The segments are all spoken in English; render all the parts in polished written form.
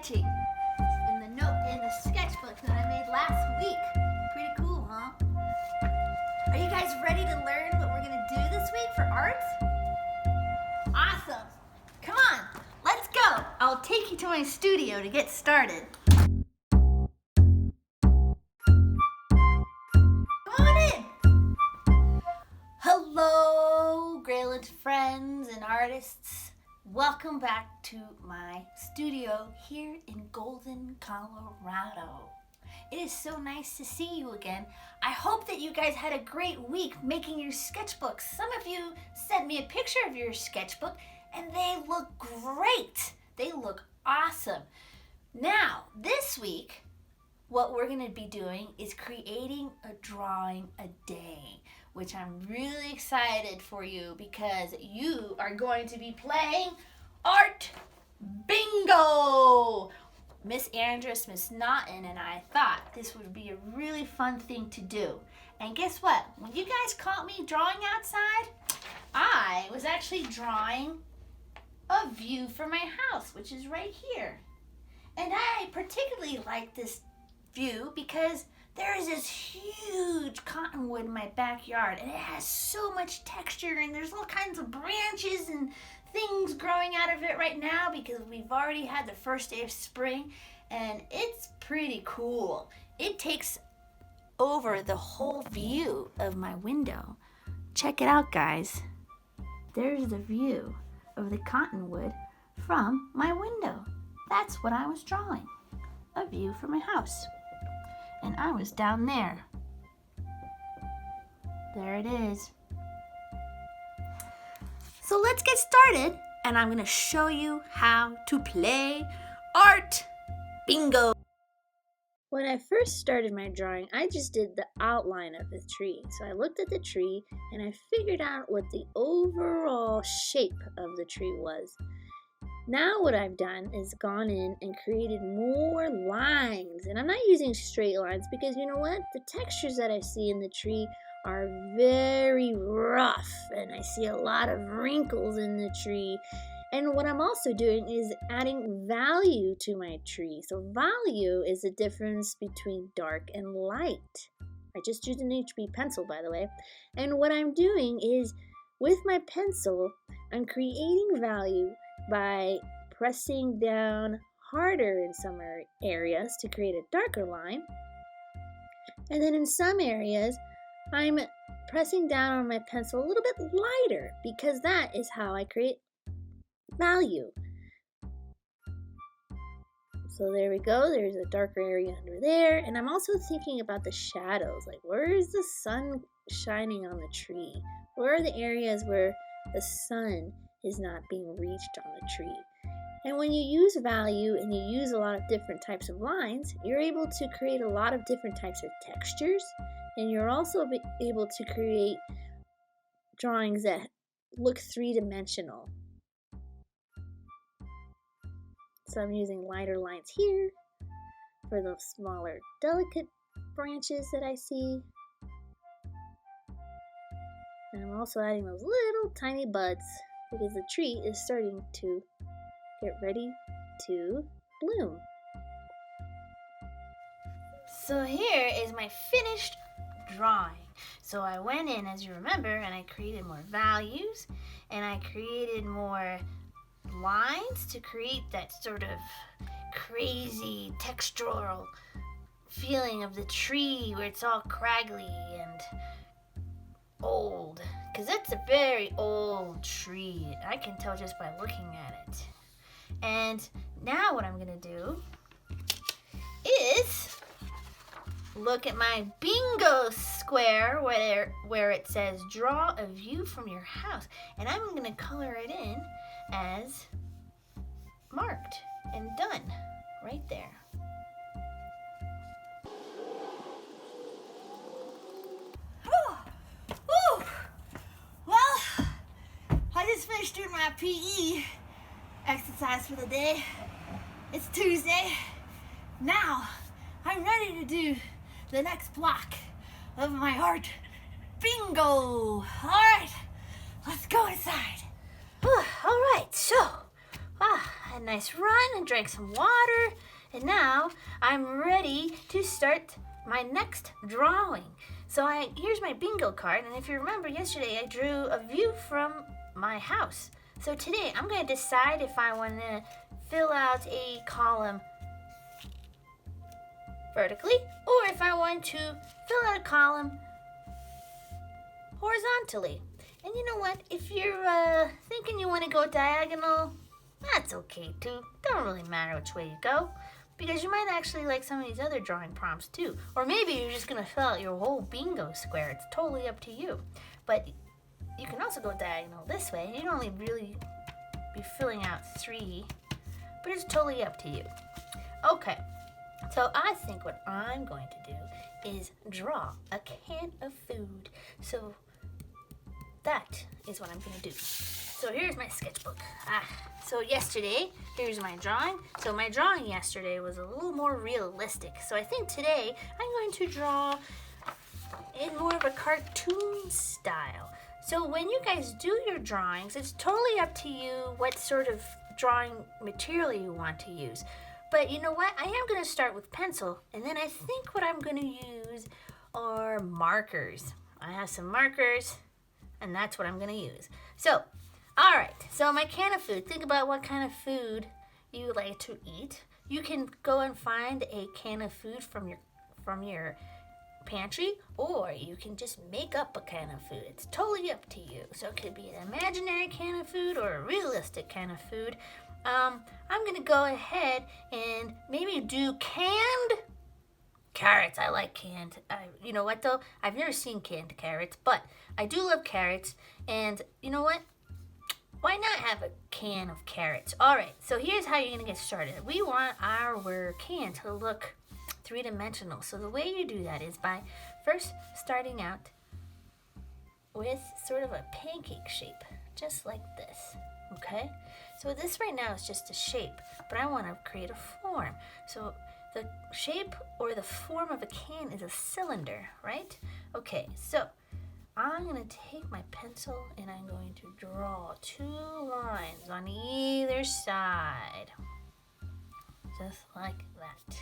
sketching in the sketchbook that I made last week. Pretty cool, huh? Are you guys ready to learn what we're gonna do this week for art? Awesome. Come on, let's go. I'll take you to my studio to get started. Come on in. Hello, Grayland friends and artists. Welcome back to my studio here in Golden, Colorado. It is so nice to see you again. I hope that you guys had a great week making your sketchbooks. Some of you sent me a picture of your sketchbook and they look great. They look awesome. Now, this week, what we're gonna be doing is creating a drawing a day, which I'm really excited for you because you are going to be playing Art Bingo. Miss Andress, Miss Naughton, and I thought this would be a really fun thing to do. And guess what? When you guys caught me drawing outside, I was actually drawing a view from my house, which is right here. And I particularly like this view because there is this huge cottonwood in my backyard and it has so much texture and there's all kinds of branches and things growing out of it right now because we've already had the first day of spring and it's pretty cool. It takes over the whole view of my window. Check it out, guys. There's the view of the cottonwood from my window. That's what I was drawing, a view from my house. And I was down there. There it is. So let's get started, and I'm gonna show you how to play Art Bingo. When I first started my drawing, I just did the outline of the tree. So I looked at the tree, and I figured out what the overall shape of the tree was. Now what I've done is gone in and created more lines. And I'm not using straight lines because you know what? The textures that I see in the tree are very rough. And I see a lot of wrinkles in the tree. And what I'm also doing is adding value to my tree. So value is the difference between dark and light. I just used an HB pencil, by the way. And what I'm doing is with my pencil, I'm creating value by pressing down harder in some areas to create a darker line. And then in some areas, I'm pressing down on my pencil a little bit lighter because that is how I create value. So there we go. There's a darker area under there. And I'm also thinking about the shadows. Like, where is the sun shining on the tree? Where are the areas where the sun is not being reached on the tree? And when you use value and you use a lot of different types of lines, you're able to create a lot of different types of textures, and you're also able to create drawings that look three-dimensional. So I'm using lighter lines here for the smaller, delicate branches that I see. And I'm also adding those little tiny buds because the tree is starting to get ready to bloom. So here is my finished drawing. So I went in, as you remember, and I created more values and I created more lines to create that sort of crazy textural feeling of the tree where it's all craggly and old, because it's a very old tree. I can tell just by looking at it. And now what I'm gonna do is look at my bingo square where it says draw a view from your house, and I'm gonna color it in as marked and done right there. Well, I just finished doing my PE exercise for the day. It's Tuesday. Now, I'm ready to do the next block of my art bingo. All right, let's go inside. All right, so I had a nice run and drank some water, and now I'm ready to start my next drawing. So here's my bingo card, and if you remember yesterday I drew a view from my house. So today I'm going to decide if I want to fill out a column vertically or if I want to fill out a column horizontally. And you know what? If you're thinking you want to go diagonal, that's okay too. Don't really matter which way you go, because you might actually like some of these other drawing prompts too. Or maybe you're just going to fill out your whole bingo square. It's totally up to you. But you can also go diagonal this way. You'd only really be filling out 3, but it's totally up to you. Okay, so I think what I'm going to do is draw a can of food. So that is what I'm going to do. So here's my sketchbook. So yesterday, here's my drawing. So my drawing yesterday was a little more realistic. So I think today I'm going to draw in more of a cartoon style. So when you guys do your drawings, it's totally up to you what sort of drawing material you want to use. But you know what? I am going to start with pencil, and then I think what I'm going to use are markers. I have some markers, and that's what I'm going to use. So, all right. So my can of food. Think about what kind of food you like to eat. You can go and find a can of food from your pantry, or you can just make up a can of food. It's totally up to you. So it could be an imaginary can of food or a realistic can of food. I'm gonna go ahead and maybe do canned carrots. I like canned. You know what though? I've never seen canned carrots, but I do love carrots. And you know what? Why not have a can of carrots? All right. So here's how you're gonna get started. We want our can to look three-dimensional. So the way you do that is by first starting out with sort of a pancake shape, just like this, okay? So this right now is just a shape, but I want to create a form. So the shape or the form of a can is a cylinder, right? Okay, so I'm going to take my pencil and I'm going to draw 2 lines on either side, just like that.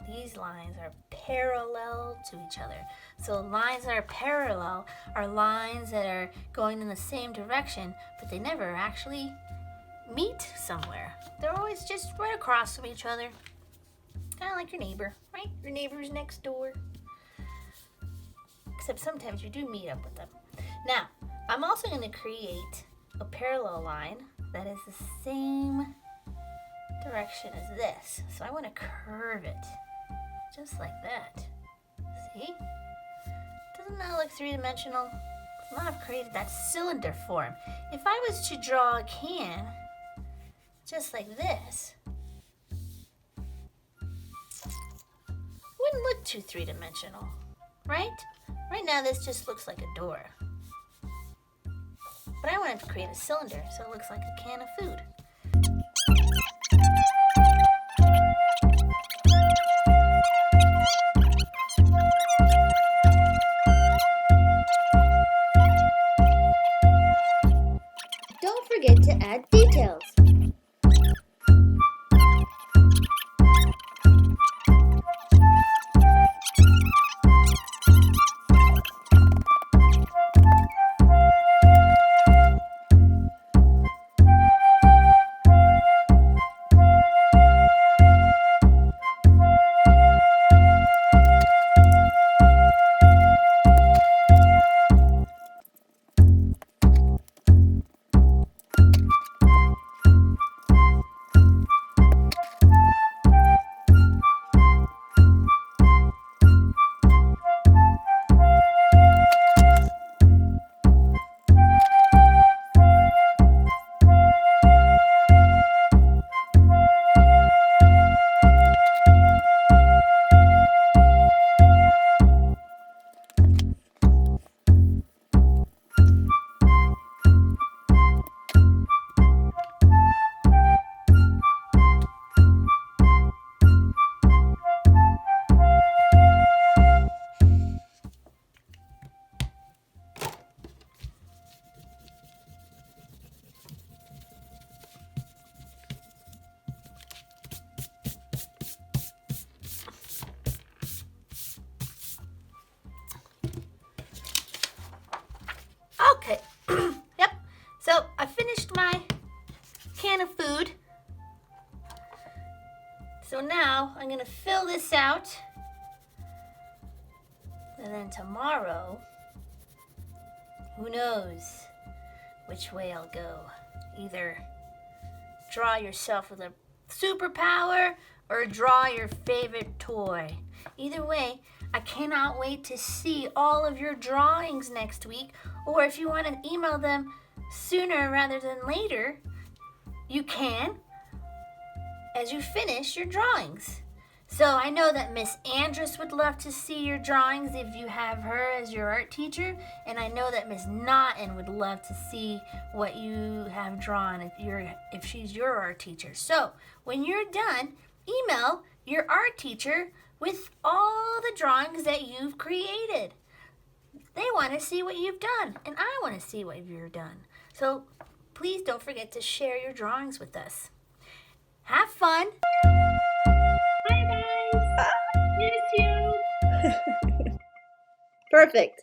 These lines are parallel to each other. So lines that are parallel are lines that are going in the same direction, but they never actually meet somewhere. They're always just right across from each other. Kind of like your neighbor, right? Your neighbor's next door. Except sometimes you do meet up with them. Now, I'm also going to create a parallel line that is the same direction as this. So I want to curve it. Just like that. See? Doesn't that look three-dimensional? Now I've created that cylinder form. If I was to draw a can just like this, wouldn't look too three-dimensional, right? Right now this just looks like a door. But I wanted to create a cylinder so it looks like a can of food. Don't forget to add details. mood. So now I'm going to fill this out. And then tomorrow, who knows which way I'll go. Either draw yourself with a superpower or draw your favorite toy. Either way, I cannot wait to see all of your drawings next week. Or if you want to email them sooner rather than later, you can as you finish your drawings. So I know that Miss Andress would love to see your drawings if you have her as your art teacher, and I know that Miss Naughton would love to see what you have drawn if she's your art teacher. So when you're done, email your art teacher with all the drawings that you've created. They want to see what you've done, and I want to see what you've done. So please don't forget to share your drawings with us. Have fun! Bye, guys! Miss you! Perfect.